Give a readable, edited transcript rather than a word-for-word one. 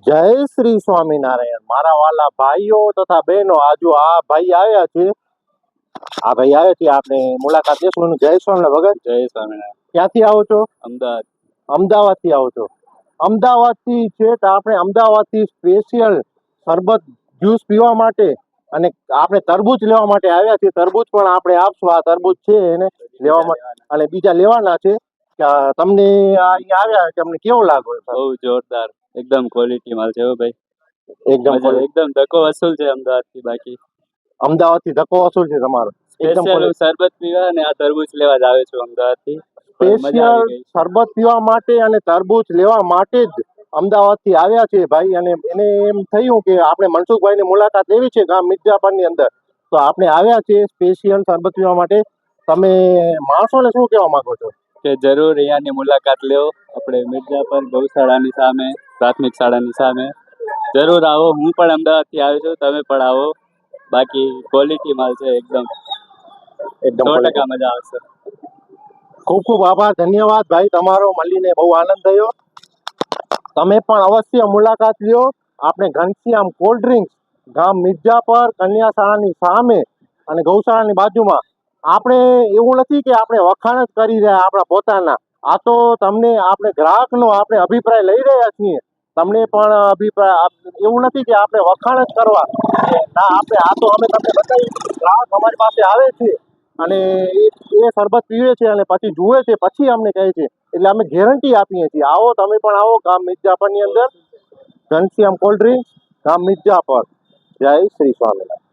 જય શ્રી સ્વામિનારાયણ મારા વાલા ભાઈઓ તથા બહેનો. આજુ આ ભાઈ આવ્યા છે, આપણે મુલાકાત લેશું. જય સ્વામિનારાયણ ભગત. જય સ્વામિનારાયણ. ક્યાંથી આવો છો? અમદાવાદ. અમદાવાદ થી આવો છો? અમદાવાદ થી છે તો આપણે અમદાવાદ થી સ્પેશિયલ શરબત જ્યુસ પીવા માટે અને આપણે તરબૂચ લેવા માટે આવ્યા છીએ. તરબૂચ પણ આપણે આપશું. આ તરબૂચ છે એને લેવા માટે અને બીજા લેવાના છે. તમને અહીંયા આવ્યા તમને કેવો લાગ્યો? બહુ જોરદાર, એકદમ ક્વોલિટી માલ છે ભાઈ. એકદમ ધક્કો વસૂલ છે અમદાવાદ થી. બાકી અમદાવાદ થી ધક્કો વસૂલ છે તમારો. એકદમ શરબત પીવા અને આ તરબૂચ લેવા જ આવે છું અમદાવાદ થી. સ્પેશિયલ શરબત પીવા માટે અને તરબૂચ લેવા માટે જ અમદાવાદ થી આવ્યા છે ભાઈ. અને એને એમ થયું કે આપણે મનસુખભાઈ ની મુલાકાત લેવી છે ગામ મિર્જાપર ની અંદર, તો આપણે આવ્યા છે સ્પેશિયલ શરબત પીવા માટે. તમે માણસોને શું કહેવા માંગો છો? કે જરૂર અહીંયાની મુલાકાત લેવો. આપણે મિર્જાપર ગૌશાળાની સામે, પ્રાથમિક શાળાની સામે જરૂર આવો. હું પણ અમદાવાદ થી આવ્યો છું, તમે પણ આવો. બાકી ક્વોલિટી માલ છે, એકદમ 100% મજા આવશે. ખૂબ ખૂબ આભાર, ધન્યવાદ ભાઈ તમારો. મળીને બહુ આનંદ થયો. તમે પણ અવશ્ય મુલાકાત લ્યો. આપણે ઘનશ્યામ કોલ્ડ ડ્રિંક્સ, ગામ મિર્જાપર, કન્યા શાળાની સામે અને ગૌશાળાની બાજુમાં. આપણે એવું નથી કે આપણે વખાણ જ કરી રહ્યા આપણા પોતાના. આ તો તમને આપણે ગ્રાહકનો આપણે અભિપ્રાય લઈ રહ્યા છીએ. તમને પણ અભિપ્રાય એવું નથી કે આપણે વખાણ જ કરવા ના. આપણે આ તો અમે તમને બતાવી, ગ્રાહક અમારી પાસે આવે છે અને એ શરબત પીવે છે અને પછી જુએ છે, પછી અમને કહે છે. એટલે અમે ગેરંટી આપીએ છીએ. આવો, તમે પણ આવો ગામ મિર્જાપર ની અંદર. ઘનશ્યામ કોલ્ડ ડ્રિંક્સ, ગામ મિર્જાપર. જય શ્રી સ્વામિનારાયણ.